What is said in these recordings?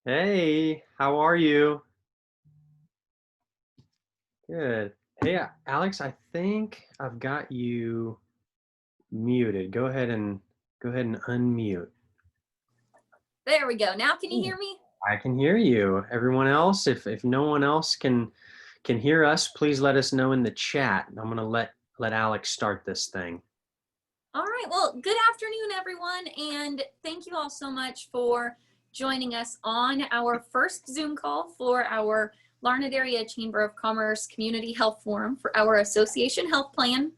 Hey, how are you? Good. Hey, Alex, I think I've got you muted. Go ahead and unmute. There we go. Now can you Yeah. hear me? I can hear you. Everyone else, if no one else can hear us, please let us know in the chat. I'm gonna let Alex start this thing. All right. Well, good afternoon, everyone. And thank you all so much for joining us on our first Zoom call for our Larned Area Chamber of Commerce Community Health Forum for our association health plan.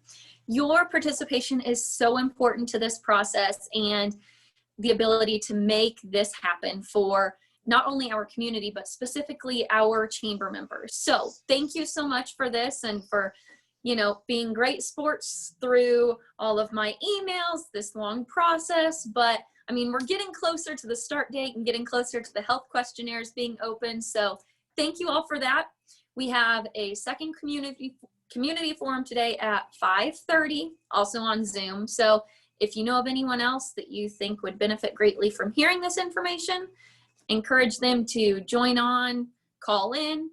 Your participation is so important to this process and the ability to make this happen for not only our community, but specifically our chamber members. So thank you so much for this and for being great sports through all of my emails, this long process. But I mean, we're getting closer to the start date and getting closer to the health questionnaires being open. So thank you all for that. We have a second community forum today at 5:30, also on Zoom. So if you know of anyone else that you think would benefit greatly from hearing this information, encourage them to join on, call in,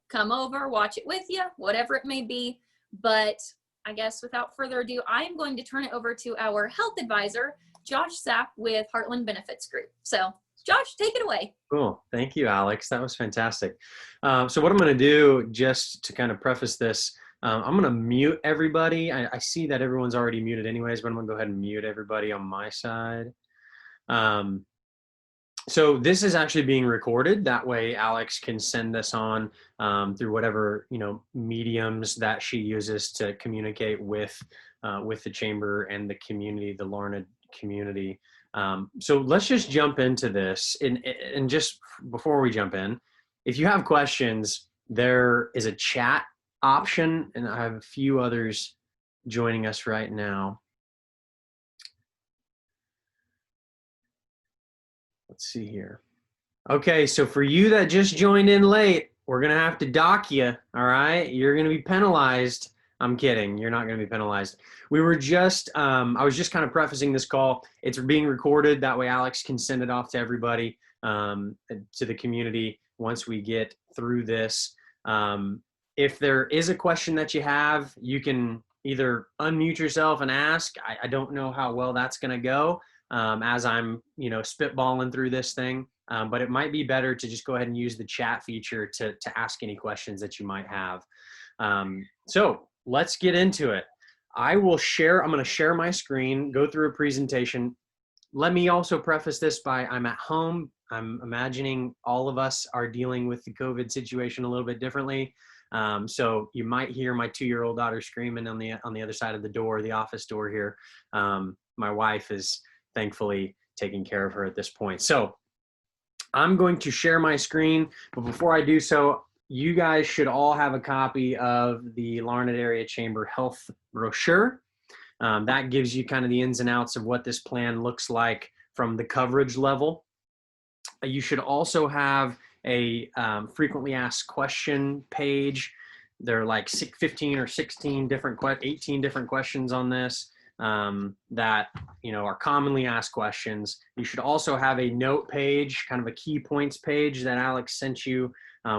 come over, watch it with you, whatever it may be. But I guess without further ado, I am going to turn it over to our health advisor, Josh Sapp with Heartland Benefits Group. So Josh, take it away. Cool. Thank you, Alex. That was fantastic. So what I'm going to do, just to kind of preface this, I'm going to mute everybody. I see that everyone's already muted anyways, but I'm going to go ahead and mute everybody on my side. So this is actually being recorded. That way Alex can send this on through whatever, mediums that she uses to communicate with the chamber and the community, the Larned community. So let's just jump into this. And just before we jump in, if you have questions, there is a chat option, and I have a few others joining us right now. Let's see here. Okay, so for you that just joined in late, we're going to have to dock you, all right? You're going to be penalized. I'm kidding. You're not going to be penalized. We were just, I was just kind of prefacing this call. It's being recorded. That way Alex can send it off to everybody, to the community once we get through this. If there is a question that you have, you can either unmute yourself and ask. I don't know how well that's going to go as I'm, spitballing through this thing. But it might be better to just go ahead and use the chat feature to ask any questions that you might have. So let's get into it. I'm going to share my screen, go through a presentation. Let me also preface this by I'm at home. I'm imagining all of us are dealing with the COVID situation a little bit differently. So you might hear my 2-year-old daughter screaming on the other side of the door, the office door here. My wife is thankfully taking care of her at this point. So I'm going to share my screen, but before I do so, you guys should all have a copy of the Larned Area Chamber Health brochure. That gives you kind of the ins and outs of what this plan looks like from the coverage level. You should also have a frequently asked question page. There are like 15 or 18 different questions on this that are commonly asked questions. You should also have a note page, kind of a key points page that Alex sent you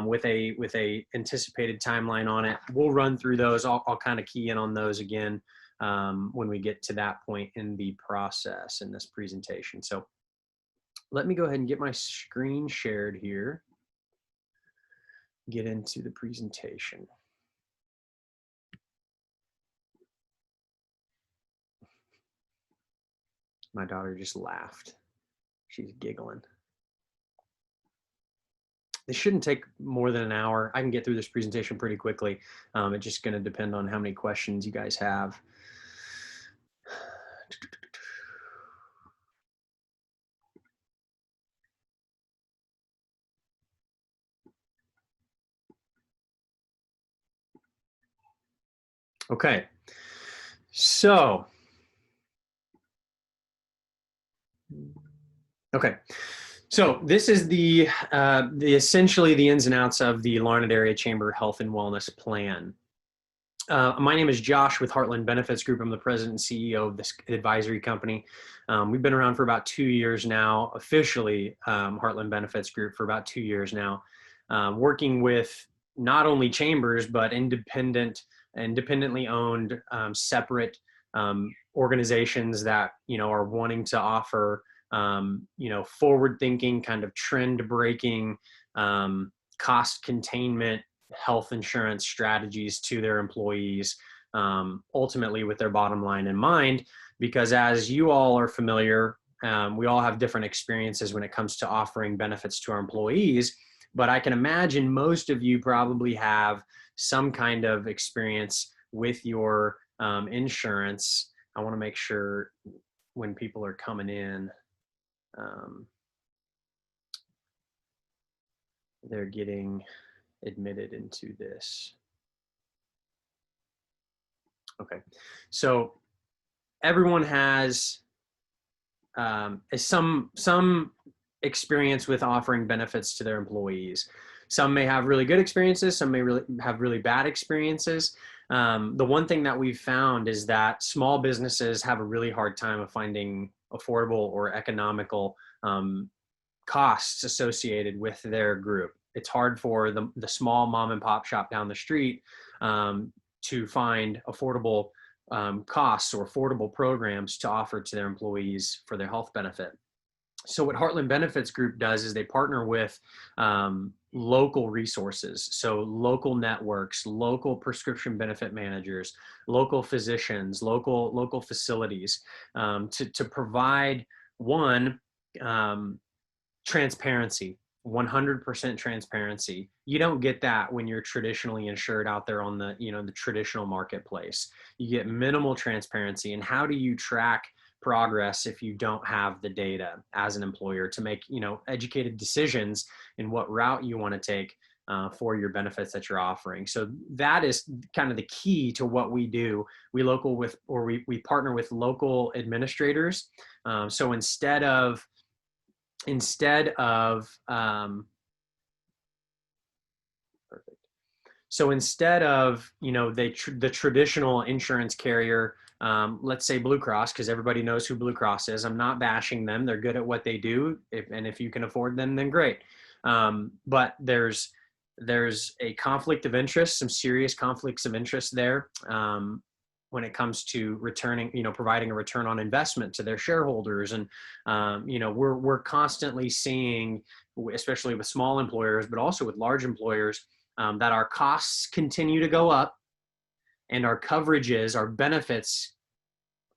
with a anticipated timeline on it. We'll run through those. I'll kind of key in on those again when we get to that point in the process in this presentation. So let me go ahead and get my screen shared here. Get into the presentation. My daughter just laughed. She's giggling. This shouldn't take more than an hour. I can get through this presentation pretty quickly. It's just going to depend on how many questions you guys have. Okay, so this is the essentially the ins and outs of the Larned Area Chamber Health and Wellness Plan. My name is Josh with Heartland Benefits Group. I'm the president and CEO of this advisory company. We've been around for about 2 years now, officially Heartland Benefits Group for about 2 years now, working with not only chambers, but independently owned, separate organizations that, are wanting to offer, forward-thinking, kind of trend-breaking, cost containment health insurance strategies to their employees, ultimately with their bottom line in mind. Because as you all are familiar, we all have different experiences when it comes to offering benefits to our employees. But I can imagine most of you probably have some kind of experience with your insurance. I want to make sure when people are coming in, they're getting admitted into this. Okay, so everyone has some experience with offering benefits to their employees. Some may have really good experiences, some may have really bad experiences. The one thing that we've found is that small businesses have a really hard time of finding affordable or economical costs associated with their group. It's hard for the small mom and pop shop down the street to find affordable costs or affordable programs to offer to their employees for their health benefit. So what Heartland Benefits Group does is they partner with local resources, so local networks, local prescription benefit managers, local physicians, local facilities, to provide one, transparency, 100% transparency. You don't get that when you're traditionally insured out there on the, the traditional marketplace. You get minimal transparency. And how do you track progress if you don't have the data as an employer to make, educated decisions in what route you want to take for your benefits that you're offering? So that is kind of the key to what we do. We partner with local administrators. So instead of perfect. So instead of, the traditional insurance carrier, let's say Blue Cross, because everybody knows who Blue Cross is. I'm not bashing them. They're good at what they do. If you can afford them, then great. But there's a conflict of interest, some serious conflicts of interest there. When it comes to returning, providing a return on investment to their shareholders. And, we're constantly seeing, especially with small employers, but also with large employers, that our costs continue to go up and our coverages, our benefits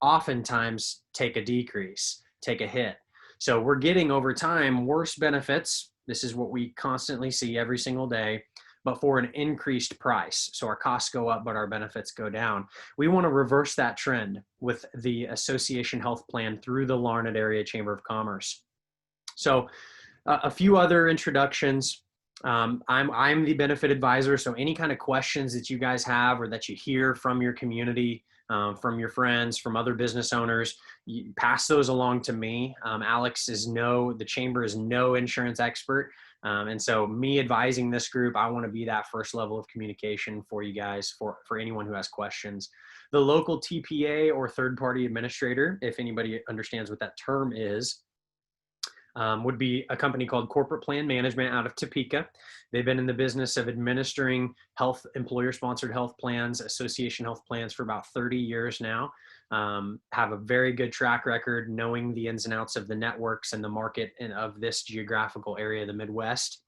oftentimes take a decrease, take a hit. So we're getting over time worse benefits. This is what we constantly see every single day, but for an increased price. So our costs go up, but our benefits go down. We want to reverse that trend with the Association Health Plan through the Larned Area Chamber of Commerce. So a few other introductions. I'm the benefit advisor. So any kind of questions that you guys have or that you hear from your community, from your friends, from other business owners, you pass those along to me. Alex the chamber is no insurance expert. And so me advising this group, I want to be that first level of communication for you guys, for anyone who has questions. The local TPA or third-party administrator, if anybody understands what that term is, would be a company called Corporate Plan Management out of Topeka. They've been in the business of administering employer-sponsored health plans, association health plans for about 30 years now. Have a very good track record knowing the ins and outs of the networks and the market and of this geographical area, the Midwest.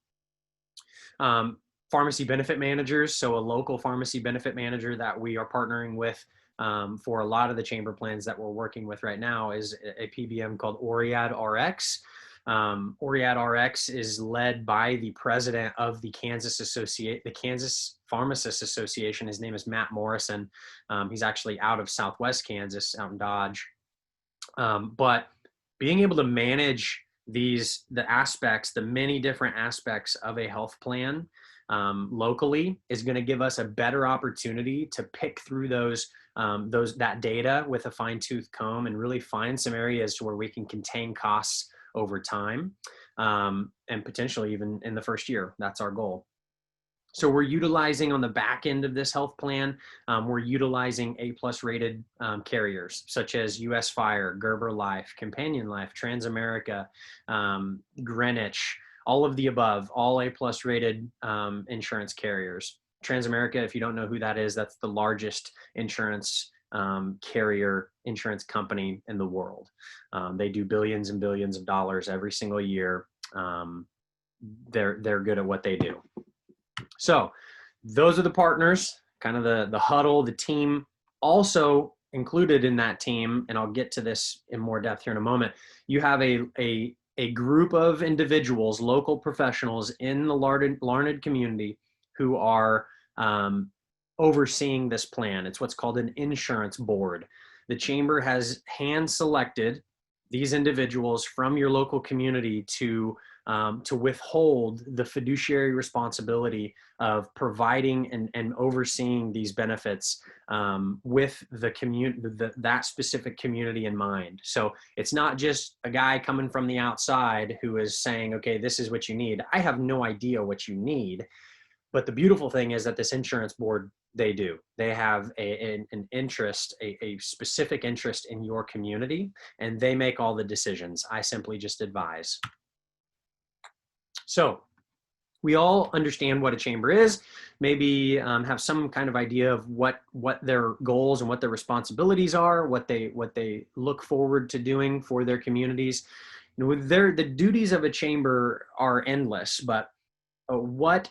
Pharmacy benefit managers, so a local pharmacy benefit manager that we are partnering with for a lot of the chamber plans that we're working with right now is a PBM called Oriad RX. Oriad RX is led by the president of the Kansas Pharmacists Association. His name is Matt Morrison. He's actually out of Southwest Kansas, out in Dodge. But being able to manage the many different aspects of a health plan locally is going to give us a better opportunity to pick through that data with a fine-tooth comb and really find some areas to where we can contain costs over time, and potentially even in the first year. That's our goal. So we're utilizing on the back end of this health plan, we're utilizing A+ rated carriers such as US Fire, Gerber Life, Companion Life, Transamerica, Greenwich, all of the above, all A+ rated insurance carriers. Transamerica, if you don't know who that is, that's the largest insurance carrier insurance company in the world. They do billions and billions of dollars every single year. They're good at what they do. So those are the partners, kind of the huddle, the team. Also included in that team, and I'll get to this in more depth here in a moment, you have a group of individuals, local professionals in the Larned community who are overseeing this plan. It's what's called an insurance board. The chamber has hand-selected these individuals from your local community to withhold the fiduciary responsibility of providing and overseeing these benefits with the community, that specific community in mind. So it's not just a guy coming from the outside who is saying, okay, this is what you need. I have no idea what you need. But the beautiful thing is that this insurance board, they do. They have an interest, a specific interest in your community, and they make all the decisions. I simply just advise. So we all understand what a chamber is, maybe have some kind of idea of what their goals and what their responsibilities are, what they look forward to doing for their communities. You know, the duties of a chamber are endless, but what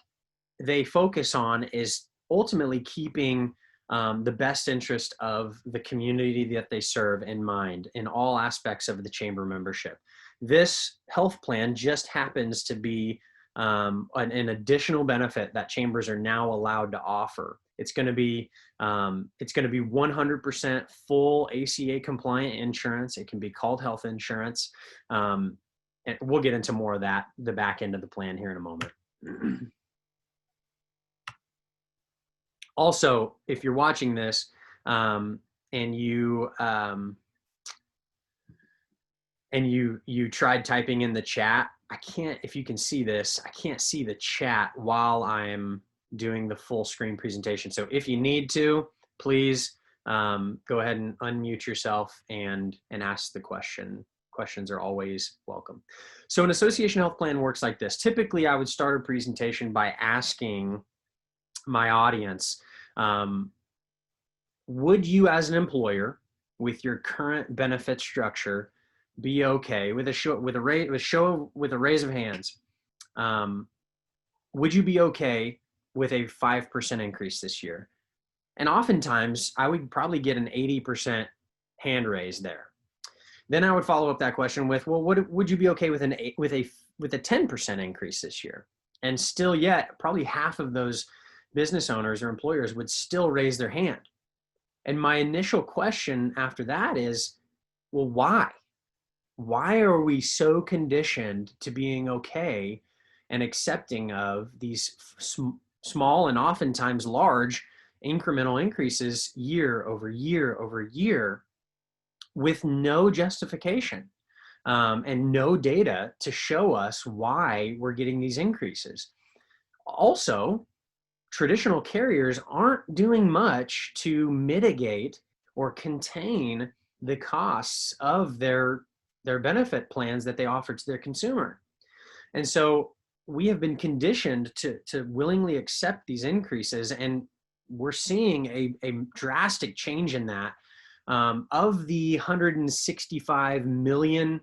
they focus on is ultimately keeping the best interest of the community that they serve in mind in all aspects of the chamber membership. This health plan just happens to be an additional benefit that chambers are now allowed to offer. It's going to be 100% full ACA compliant insurance. It can be called health insurance, and we'll get into more of that, the back end of the plan here in a moment. Also, if you're watching this and you tried typing in the chat, I can't, if you can see this, I can't see the chat while I'm doing the full screen presentation. So if you need to, please go ahead and unmute yourself and ask the question. Questions are always welcome. So an association health plan works like this. Typically, I would start a presentation by asking my audience, would you as an employer with your current benefit structure be okay with a raise of hands? Would you be okay with a 5% increase this year? And oftentimes I would probably get an 80% hand raise there. Then I would follow up that question with, well, would you be okay with a 10% increase this year? And still yet, probably half of those business owners or employers would still raise their hand. And my initial question after that is, well, why? Why are we so conditioned to being okay and accepting of these small and oftentimes large incremental increases year over year over year with no justification and no data to show us why we're getting these increases? Also, traditional carriers aren't doing much to mitigate or contain the costs of their benefit plans that they offer to their consumer. And so we have been conditioned to willingly accept these increases, and we're seeing a drastic change in that. Of the 165 million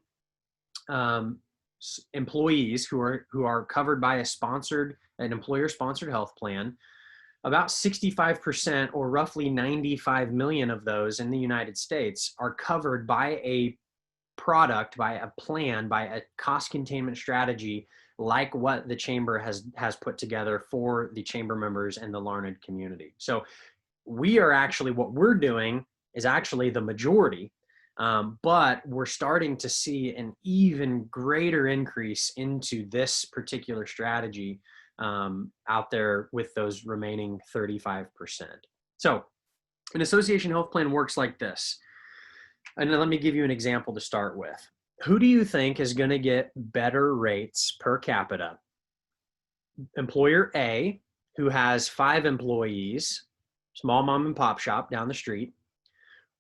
employees who are covered by an employer-sponsored health plan, about 65%, or roughly 95 million of those in the United States, are covered by a product, by a plan, by a cost containment strategy like what the chamber has put together for the chamber members and the Larned community. So we are actually, what we're doing is actually the majority, but we're starting to see an even greater increase into this particular strategy out there with those remaining 35%. So an association health plan works like this. And let me give you an example to start with. Who do you think is going to get better rates per capita? Employer A who has 5 employees, small mom and pop shop down the street,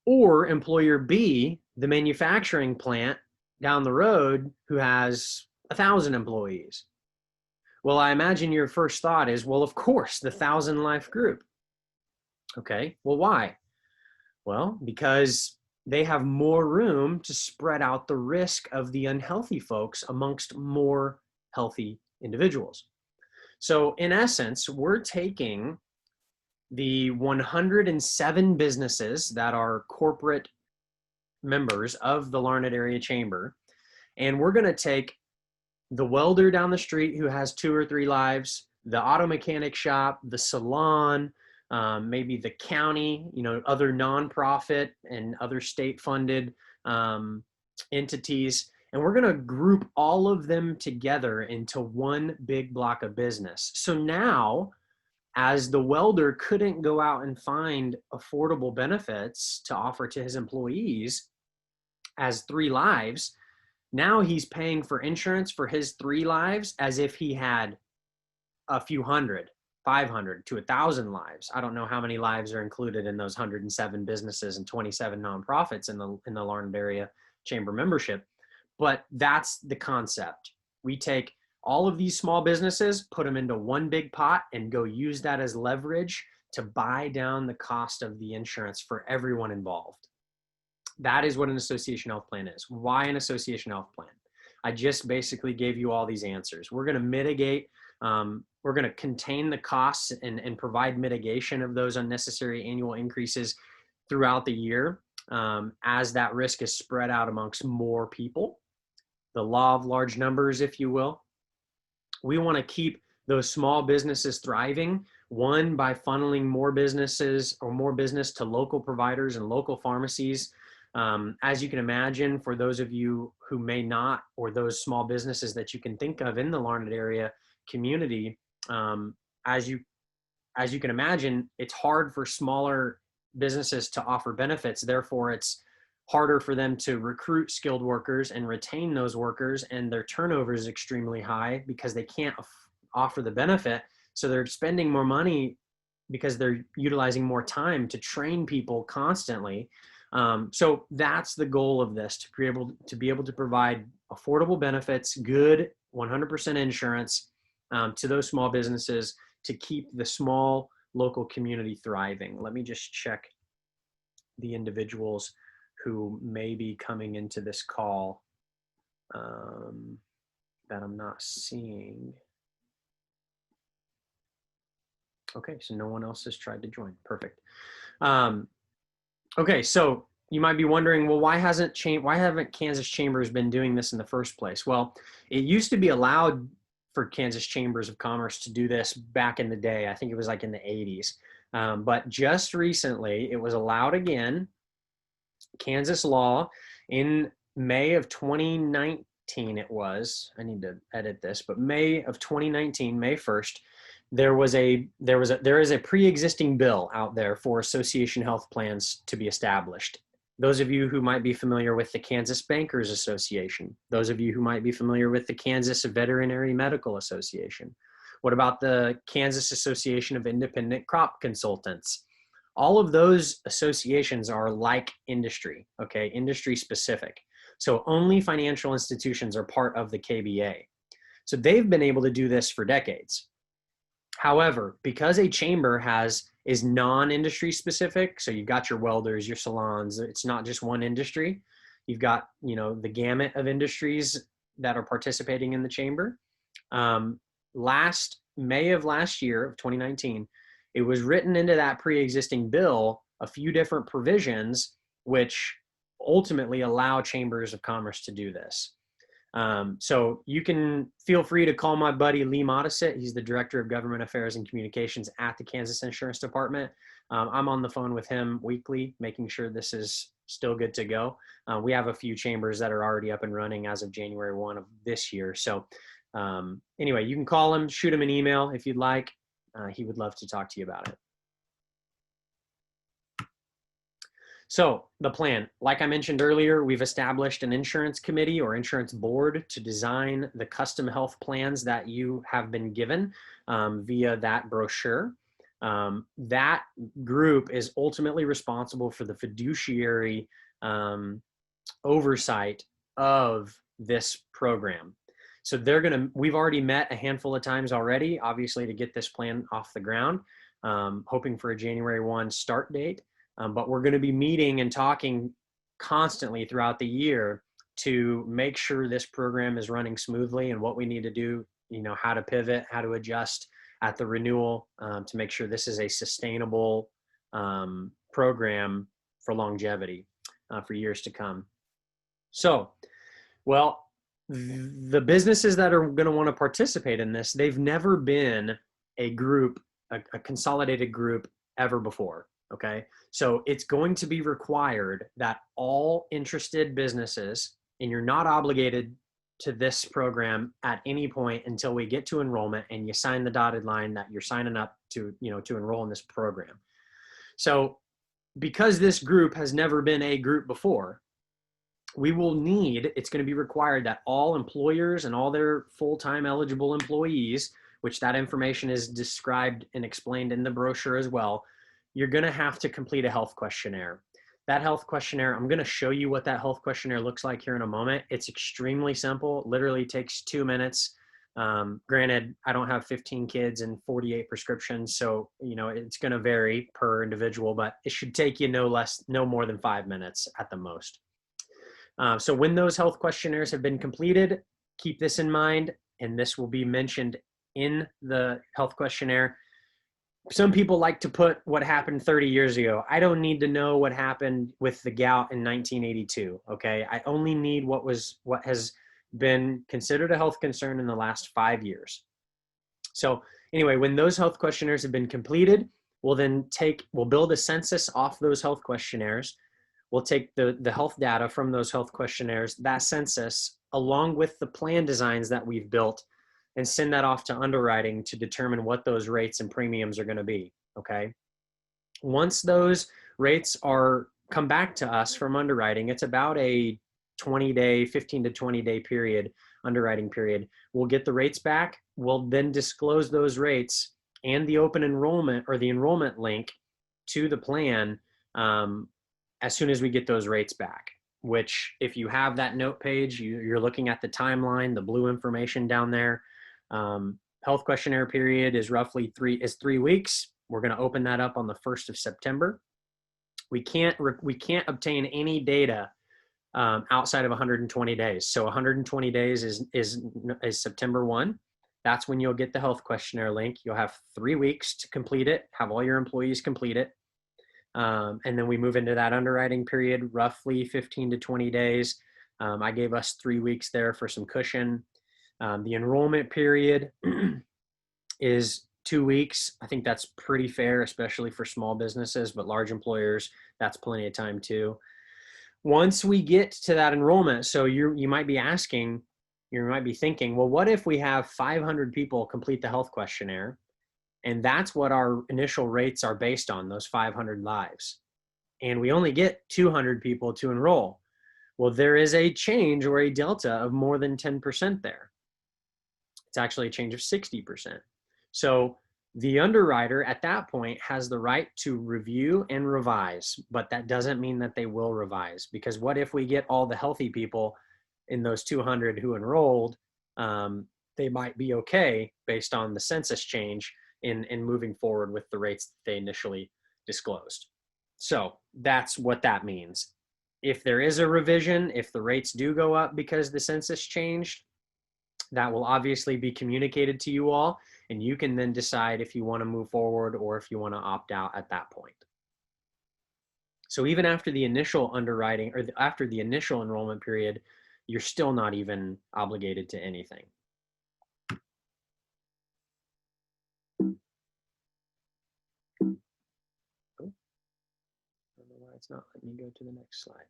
or employer B, the manufacturing plant down the road who has 1,000 employees? Well, I imagine your first thought is, well, of course, the 1,000 life group. Okay, well, why? Well, because they have more room to spread out the risk of the unhealthy folks amongst more healthy individuals. So in essence, we're taking the 107 businesses that are corporate members of the Larned Area Chamber, and we're going to take the welder down the street who has 2 or 3 lives, the auto mechanic shop, the salon, maybe the county, other nonprofit and other state-funded entities, and we're going to group all of them together into one big block of business. So now, as the welder couldn't go out and find affordable benefits to offer to his employees as 3 lives, now he's paying for insurance for his 3 lives as if he had a few hundred, 500 to 1,000 lives. I don't know how many lives are included in those 107 businesses and 27 nonprofits in the Larned Area Chamber membership, but that's the concept. We take all of these small businesses, put them into one big pot, and go use that as leverage to buy down the cost of the insurance for everyone involved. That is what an association health plan is. Why an association health plan? I just basically gave you all these answers. We're going to mitigate, we're going to contain the costs and provide mitigation of those unnecessary annual increases throughout the year as that risk is spread out amongst more people. The law of large numbers, if you will. We want to keep those small businesses thriving, one, by funneling more businesses or more business to local providers and local pharmacies. As you can imagine, for those of you who may not, or those small businesses that you can think of in the Larned area community, as you can imagine, it's hard for smaller businesses to offer benefits. Therefore, it's harder for them to recruit skilled workers and retain those workers, and their turnover is extremely high because they can't offer the benefit. So they're spending more money because they're utilizing more time to train people constantly. So that's the goal of this, to be able to provide affordable benefits, good 100% insurance to those small businesses to keep the small local community thriving. Let me just check the individuals who may be coming into this call that I'm not seeing. Okay, so no one else has tried to join. Perfect. Okay, so you might be wondering, well, why haven't Kansas Chambers been doing this in the first place? Well, it used to be allowed for Kansas Chambers of Commerce to do this back in the day. I think it was like in the 80s. But just recently, it was allowed again. Kansas law in May of 2019, it was, I need to edit this, but May of 2019, May 1st, there is a pre-existing bill out there for association health plans to be established. Those of you who might be familiar with the Kansas Bankers Association, those of you who might be familiar with the Kansas Veterinary Medical Association. What about the Kansas Association of Independent Crop Consultants? All of those associations are like industry, okay, industry specific. So only financial institutions are part of the KBA. So they've been able to do this for decades. However, because a chamber is non-industry specific, so you've got your welders, your salons, it's not just one industry. You've got, the gamut of industries that are participating in the chamber. May of last year, of 2019, it was written into that pre-existing bill a few different provisions which ultimately allow chambers of commerce to do this. So you can feel free to call my buddy Lee Modisett. He's the Director of Government Affairs and Communications at the Kansas Insurance Department. I'm on the phone with him weekly, making sure this is still good to go. We have a few chambers that are already up and running as of January 1 of this year. So anyway, you can call him, shoot him an email if you'd like. He would love to talk to you about it. So the plan, like I mentioned earlier, we've established an insurance committee or insurance board to design the custom health plans that you have been given via that brochure. That group is ultimately responsible for the fiduciary oversight of this program. So we've already met a handful of times already, obviously, to get this plan off the ground, hoping for a January 1 start date. But we're going to be meeting and talking constantly throughout the year to make sure this program is running smoothly and what we need to do, how to pivot, how to adjust at the renewal to make sure this is a sustainable program for longevity for years to come. So, well, the businesses that are going to want to participate in this, they've never been a group, a consolidated group ever before. Okay. So it's going to be required that all interested businesses, and you're not obligated to this program at any point until we get to enrollment and you sign the dotted line that you're signing up to, to enroll in this program. So because this group has never been a group before, it's going to be required that all employers and all their full-time eligible employees, which that information is described and explained in the brochure as well, you're going to have to complete a health questionnaire. That health questionnaire, I'm going to show you what that health questionnaire looks like here in a moment. It's extremely simple, literally takes 2 minutes. Granted, I don't have 15 kids and 48 prescriptions, so it's going to vary per individual, but it should take you no more than 5 minutes at the most. So when those health questionnaires have been completed, keep this in mind, and this will be mentioned in the health questionnaire. Some people like to put what happened 30 years ago. I don't need to know what happened with the gout in 1982, okay? I only need what has been considered a health concern in the last 5 years. So anyway, when those health questionnaires have been completed, we'll build a census off those health questionnaires. We'll take the health data from those health questionnaires, that census, along with the plan designs that we've built, and send that off to underwriting to determine what those rates and premiums are going to be, okay? Once those rates come back to us from underwriting, it's about a 15 to 20 day period, underwriting period. We'll get the rates back. We'll then disclose those rates and the open enrollment or the enrollment link to the plan as soon as we get those rates back, which if you have that note page, you're looking at the timeline, the blue information down there. Health questionnaire period is roughly 3 weeks. We're going to open that up on the 1st of September. We can't obtain any data outside of 120 days. So 120 days is September 1. That's when you'll get the health questionnaire link. You'll have 3 weeks to complete it, have all your employees complete it. And then we move into that underwriting period, roughly 15 to 20 days. I gave us 3 weeks there for some cushion. The enrollment period is 2 weeks. I think that's pretty fair, especially for small businesses, but large employers, that's plenty of time too. Once we get to that enrollment, so you might be thinking, well, what if we have 500 people complete the health questionnaire? And that's what our initial rates are based on, those 500 lives. And we only get 200 people to enroll. Well, there is a change or a delta of more than 10% there. It's actually a change of 60%. So the underwriter at that point has the right to review and revise, but that doesn't mean that they will revise, because what if we get all the healthy people in those 200 who enrolled, they might be okay based on the census change in moving forward with the rates that they initially disclosed. So that's what that means. If there is a revision, if the rates do go up because the census changed, that will obviously be communicated to you all, and you can then decide if you want to move forward or if you want to opt out at that point. So even after the initial underwriting or after the initial enrollment period, you're still not even obligated to anything. It's not letting me go to the next slide.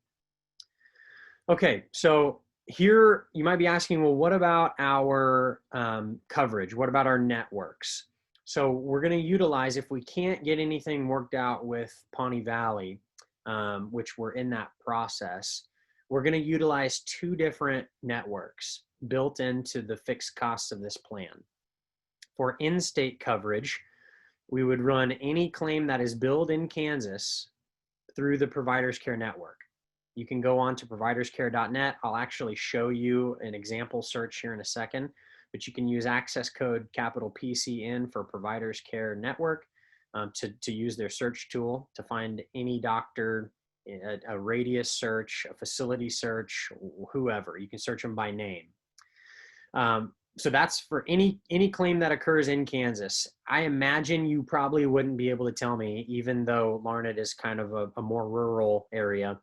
Okay, so here you might be asking, well, what about our coverage? What about our networks? So we're going to utilize, if we can't get anything worked out with Pawnee Valley, which we're in that process, we're going to utilize 2 different networks built into the fixed costs of this plan. For in-state coverage, we would run any claim that is billed in Kansas through the Providers Care Network. You can go on to providerscare.net. I'll actually show you an example search here in a second, but you can use access code capital PCN for Providers Care Network to use their search tool to find any doctor, a radius search, a facility search, whoever. You can search them by name. So that's for any claim that occurs in Kansas. I imagine you probably wouldn't be able to tell me, even though Larned is kind of a more rural area.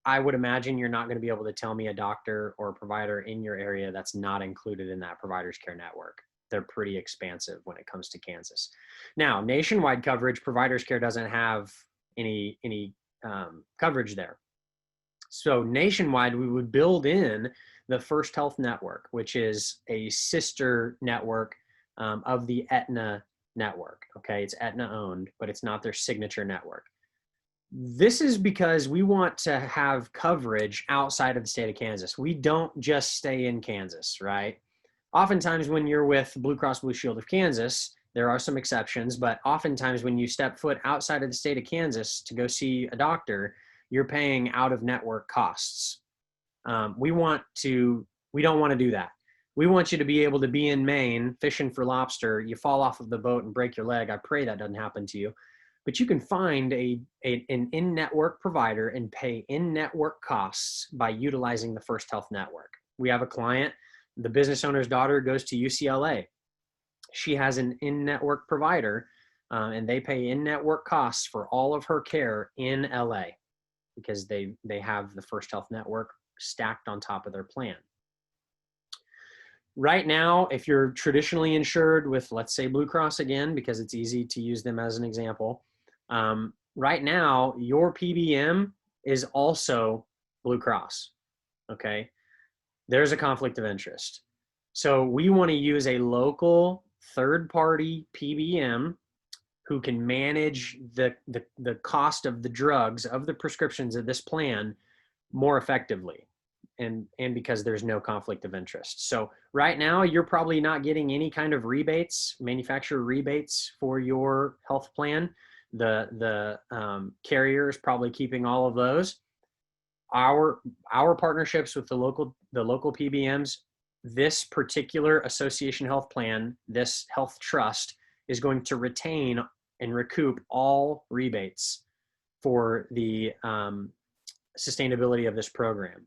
I would imagine you're not going to be able to tell me a doctor or a provider in your area that's not included in that Providers Care Network. They're pretty expansive when it comes to Kansas. Now, nationwide coverage, Providers Care doesn't have any coverage there. So nationwide, we would build in the First Health Network, which is a sister network of the Aetna network. Okay, it's Aetna owned, but it's not their signature network. This is because we want to have coverage outside of the state of Kansas. We don't just stay in Kansas, right? Oftentimes when you're with Blue Cross Blue Shield of Kansas, there are some exceptions, but oftentimes when you step foot outside of the state of Kansas to go see a doctor, you're paying out of network costs. We don't want to do that. We want you to be able to be in Maine fishing for lobster. You fall off of the boat and break your leg. I pray that doesn't happen to you. But you can find an in-network provider and pay in-network costs by utilizing the First Health Network. We have a client, the business owner's daughter goes to UCLA. She has an in-network provider, and they pay in-network costs for all of her care in LA because they have the First Health Network stacked on top of their plan. Right now, if you're traditionally insured with, let's say, Blue Cross again, because it's easy to use them as an example, right now, your PBM is also Blue Cross, okay? There's a conflict of interest. So we want to use a local third-party PBM who can manage the cost of the drugs, of the prescriptions of this plan more effectively. And because there's no conflict of interest. So right now, you're probably not getting any kind of rebates, manufacturer rebates for your health plan. The carrier is probably keeping all of those. Our partnerships with the local PBMs, this particular association health plan, this health trust is going to retain and recoup all rebates for the sustainability of this program.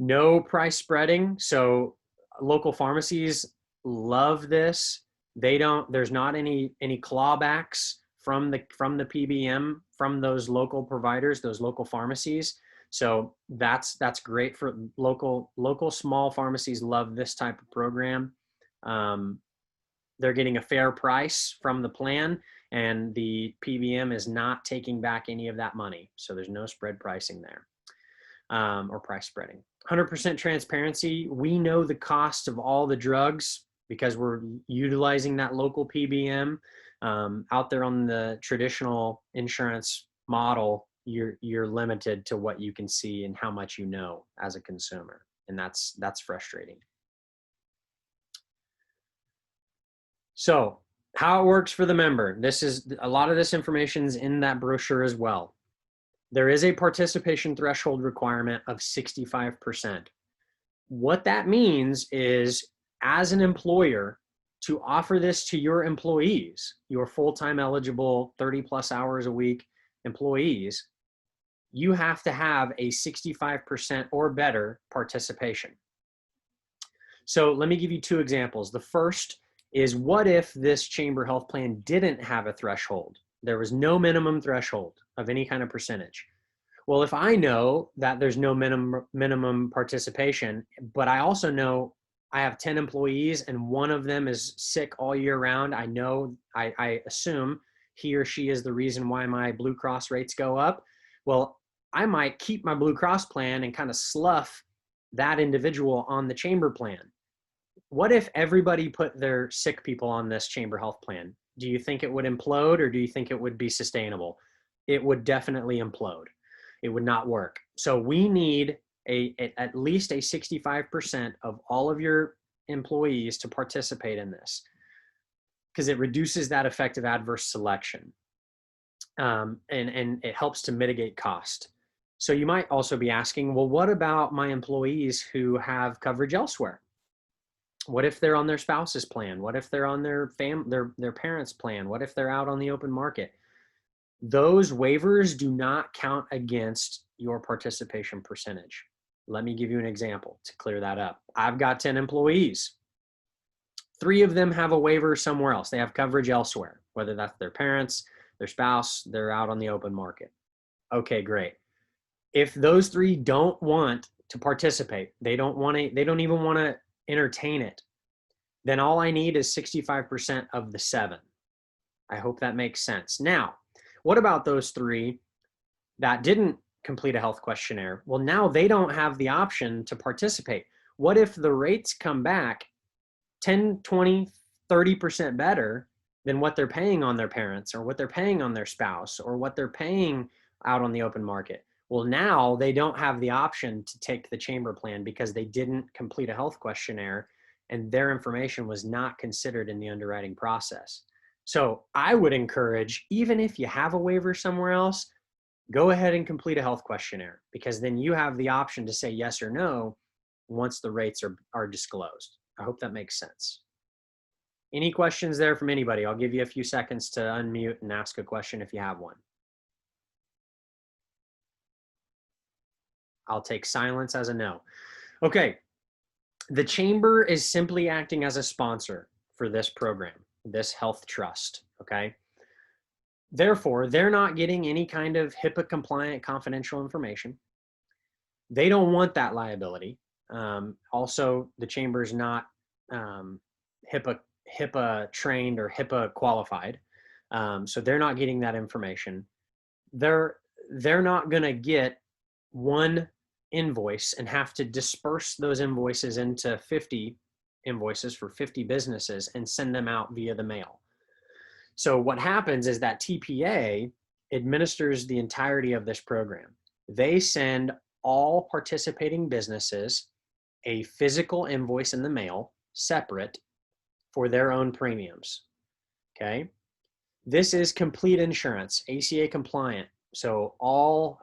No price spreading. So local pharmacies love this. There's not any clawbacks from the PBM, from those local providers, those local pharmacies. So that's great for local small pharmacies. Love this type of program. They're getting a fair price from the plan, and the PBM is not taking back any of that money. So there's no spread pricing there, or price spreading. 100% transparency. We know the cost of all the drugs because we're utilizing that local PBM. Out there on the traditional insurance model, you're limited to what you can see and how much you know as a consumer, and that's frustrating. So how it works for the member. A lot of this information is in that brochure as well. There is a participation threshold requirement of 65%. What that means is, as an employer, to offer this to your employees, your full-time eligible 30 plus hours a week employees, you have to have a 65% or better participation. So let me give you 2 examples. The first is, what if this chamber health plan didn't have a threshold? There was no minimum threshold of any kind of percentage. Well, if I know that there's no minimum participation, but I also know I have 10 employees and one of them is sick all year round, I assume he or she is the reason why my Blue Cross rates go up. Well, I might keep my Blue Cross plan and kind of slough that individual on the chamber plan. What if everybody put their sick people on this chamber health plan? Do you think it would implode, or do you think it would be sustainable? it would definitely implode. It would not work. So we need at least a 65% of all of your employees to participate in this, because it reduces that effective adverse selection, and it helps to mitigate cost. So you might also be asking, well, what about my employees who have coverage elsewhere? What if they're on their spouse's plan? What if they're on their parents' plan? What if they're out on the open market? Those waivers do not count against your participation percentage. Let me give you an example to clear that up. I've got 10 employees. 3 of them have a waiver somewhere else. They have coverage elsewhere, whether that's their parents, their spouse, they're out on the open market. Okay, great. If those 3 don't want to participate, they don't even want to entertain it, then all I need is 65% of the 7. I hope that makes sense. Now, what about those 3 that didn't complete a health questionnaire? Well, now they don't have the option to participate. What if the rates come back 10, 20, 30% better than what they're paying on their parents, or what they're paying on their spouse, or what they're paying out on the open market? Well, now they don't have the option to take the chamber plan because they didn't complete a health questionnaire and their information was not considered in the underwriting process. So I would encourage, even if you have a waiver somewhere else, go ahead and complete a health questionnaire, because then you have the option to say yes or no once the rates are disclosed. I hope that makes sense. Any questions there from anybody? I'll give you a few seconds to unmute and ask a question if you have one. I'll take silence as a no. Okay. The chamber is simply acting as a sponsor for this program, this health trust, okay? Therefore, they're not getting any kind of HIPAA compliant confidential information. They don't want that liability. Also, the chamber is not HIPAA trained or HIPAA qualified. So they're not getting that information. They're not going to get one invoice and have to disperse those invoices into 50 invoices for 50 businesses and send them out via the mail. So what happens is that TPA administers the entirety of this program. They send all participating businesses a physical invoice in the mail, separate, for their own premiums. Okay. This is complete insurance, ACA compliant. So all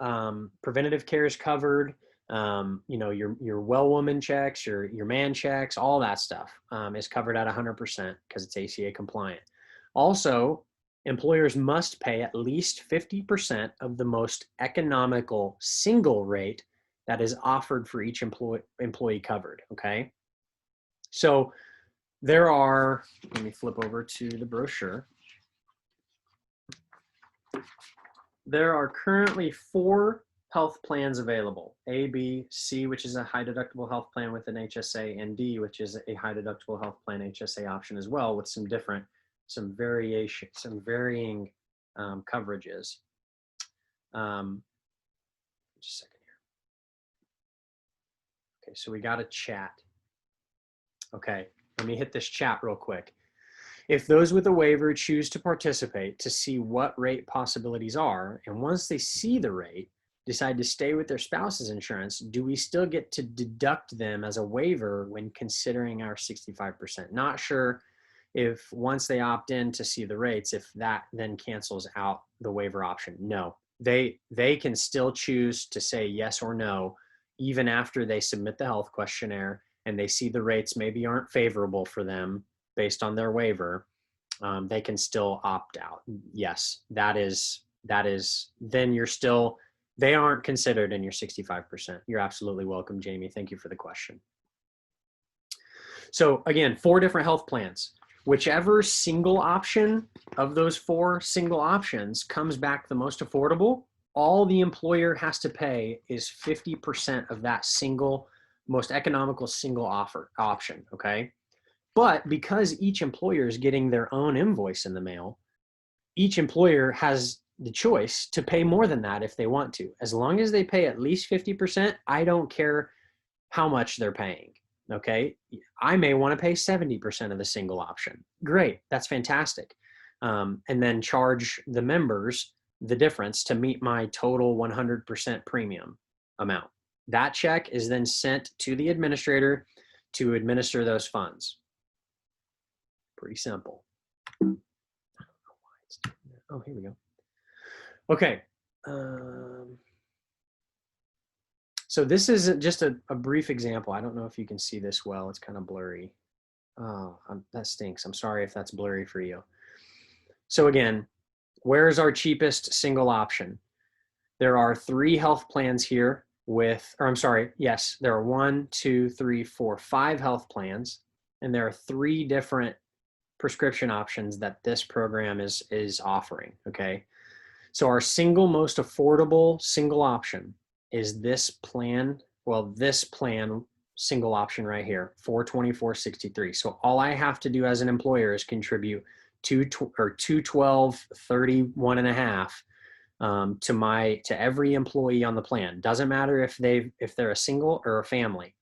preventative care is covered. Your well woman checks, your man checks, all that stuff is covered at 100% because it's ACA compliant. Also, employers must pay at least 50% of the most economical single rate that is offered for each employee covered. Okay. So there are, let me flip over to the brochure. There are currently 4 health plans available: A, B, C, which is a high deductible health plan with an HSA, and D, which is a high deductible health plan HSA option as well, with some varying coverages. Just a second here. Okay, so we got a chat. Okay, let me hit this chat real quick. If those with a waiver choose to participate to see what rate possibilities are, and once they see the rate, decide to stay with their spouse's insurance, do we still get to deduct them as a waiver when considering our 65%? Not sure if once they opt in to see the rates, if that then cancels out the waiver option. No, they can still choose to say yes or no, even after they submit the health questionnaire and they see the rates maybe aren't favorable for them based on their waiver. They can still opt out. Yes, that is, then they aren't considered in your 65%. You're absolutely welcome, Jamie. Thank you for the question. So again, 4 different health plans. Whichever single option of those 4 single options comes back the most affordable, all the employer has to pay is 50% of that most economical single option, okay? But because each employer is getting their own invoice in the mail, each employer has the choice to pay more than that if they want to. As long as they pay at least 50%, I don't care how much they're paying, okay? I may want to pay 70% of the single option. Great, that's fantastic. And then charge the members the difference to meet my total 100% premium amount. That check is then sent to the administrator to administer those funds. Pretty simple. Oh, here we go. Okay. So this is just a brief example. I don't know if you can see this well. It's kind of blurry. Oh, that stinks. I'm sorry if that's blurry for you. So again, where's our cheapest single option? There are 3 health plans here with, or I'm sorry, yes, there are 1, 2, 3, 4, 5 health plans, and there are 3 different prescription options that this program is offering, okay? So our single most affordable single option is this plan, well, this plan single option right here, $424.63. So all I have to do as an employer is contribute $212.31.5 to every employee on the plan. Doesn't matter if they're a single or a family.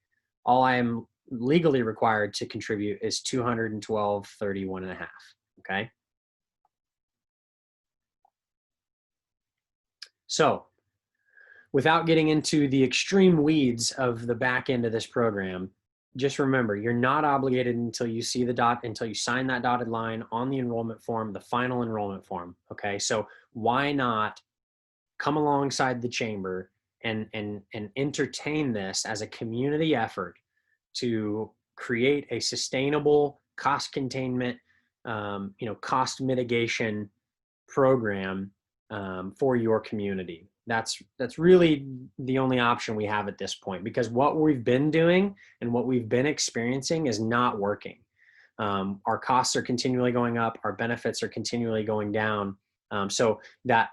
All I am legally required to contribute is $212.31.5. Okay. So without getting into the extreme weeds of the back end of this program, just remember, you're not obligated until you see until you sign that dotted line on the enrollment form, the final enrollment form. Okay. So why not come alongside the chamber and entertain this as a community effort to create a sustainable cost containment, cost mitigation program for your community. That's really the only option we have at this point, because what we've been doing and what we've been experiencing is not working. Our costs are continually going up. Our benefits are continually going down. So that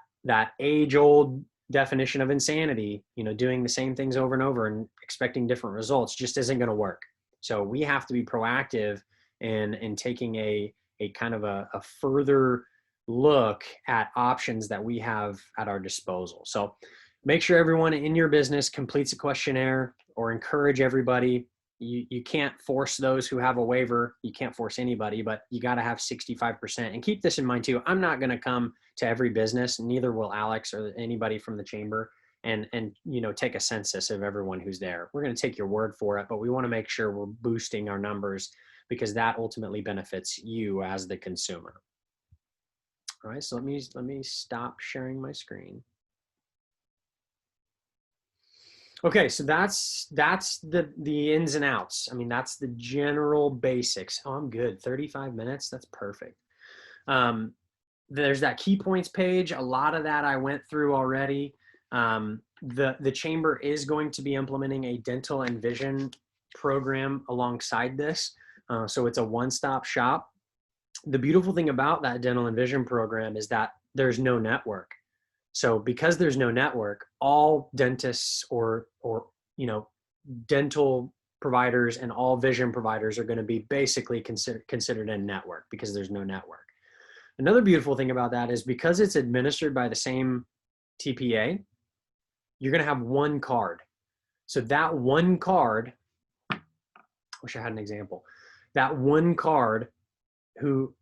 age-old definition of insanity, doing the same things over and over and expecting different results just isn't going to work. So we have to be proactive in taking a kind of a further look at options that we have at our disposal. So make sure everyone in your business completes a questionnaire, or encourage everybody. You can't force those who have a waiver. You can't force anybody, but you got to have 65%. And keep this in mind too. I'm not going to come to every business, neither will Alex or anybody from the chamber, and take a census of everyone who's there. We're going to take your word for it, but we want to make sure we're boosting our numbers, because that ultimately benefits you as the consumer. All right, so let me stop sharing my screen. Okay, so that's the ins and outs. I mean, that's the general basics. Oh, I'm good. 35 minutes. That's perfect. There's that key points page. A lot of that I went through already. The chamber is going to be implementing a dental and vision program alongside this. So it's a one-stop shop. The beautiful thing about that dental and vision program is that there's no network. So because there's no network, all dentists or dental providers and all vision providers are going to be basically considered a network, because there's no network. Another beautiful thing about that is, because it's administered by the same TPA, you're going to have one card. So that one card, I wish I had an example, that one card,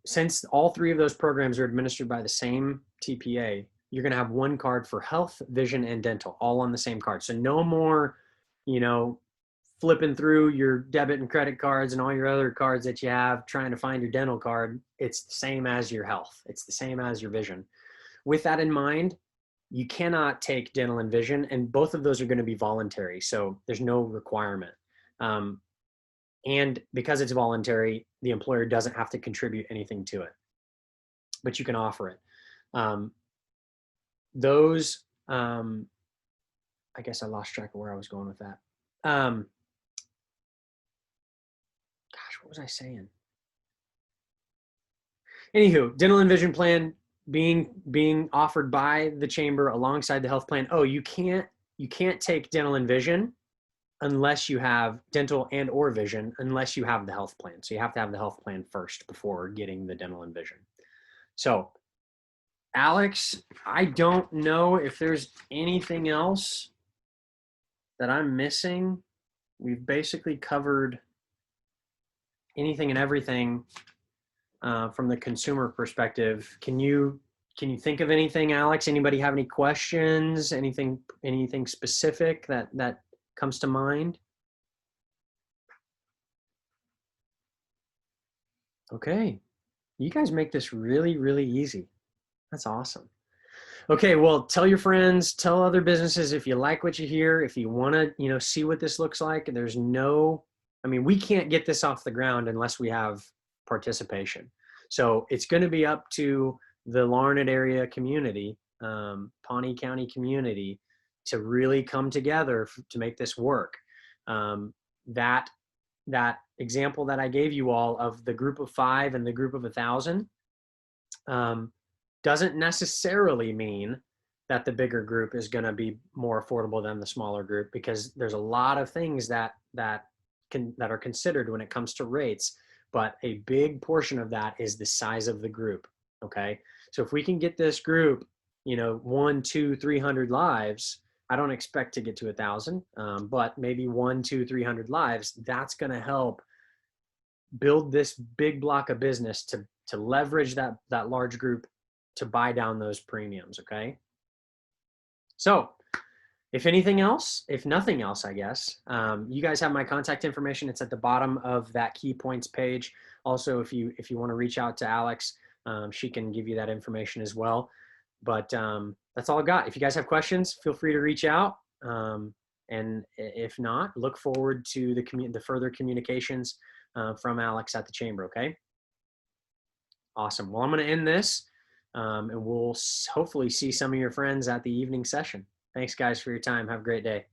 since all 3 of those programs are administered by the same TPA, you're going to have one card for health, vision, and dental, all on the same card. So no more, flipping through your debit and credit cards and all your other cards that you have, trying to find your dental card. It's the same as your health. It's the same as your vision. With that in mind, you cannot take dental and vision, and both of those are going to be voluntary. So there's no requirement. And because it's voluntary, the employer doesn't have to contribute anything to it, but you can offer it. I guess I lost track of where I was going with that. Gosh, what was I saying? Anywho, dental and vision plan being offered by the chamber alongside the health plan. Oh, you can't take dental and vision unless you have dental and or vision, unless you have the health plan. So you have to have the health plan first before getting the dental and vision. So Alex, I don't know if there's anything else that I'm missing. We've basically covered anything and everything from the consumer perspective. Can you Can you think of anything, Alex? Anybody have any questions? Anything specific that comes to mind? Okay. You guys make this really, really easy. That's awesome. Okay, well, tell your friends, tell other businesses if you like what you hear, if you want to, see what this looks like. We can't get this off the ground unless we have participation. So it's going to be up to the Larned area community, Pawnee County community, to really come together to make this work. That example that I gave you all of the group of 5 and the group of 1,000 doesn't necessarily mean that the bigger group is going to be more affordable than the smaller group, because there's a lot of things that are considered when it comes to rates. But a big portion of that is the size of the group. Okay, so if we can get this group, 1, 2, 300 lives. I don't expect to get to 1,000, but maybe 1, 2, 300 lives. That's going to help build this big block of business to leverage that large group to buy down those premiums. Okay. So if anything else, if nothing else, I guess, you guys have my contact information. It's at the bottom of that key points page. Also, if you want to reach out to Alex, she can give you that information as well. But that's all I got. If you guys have questions, feel free to reach out. And if not, look forward to the further communications from Alex at the chamber. Okay. Awesome. Well, I'm going to end this, and we'll hopefully see some of your friends at the evening session. Thanks, guys, for your time. Have a great day.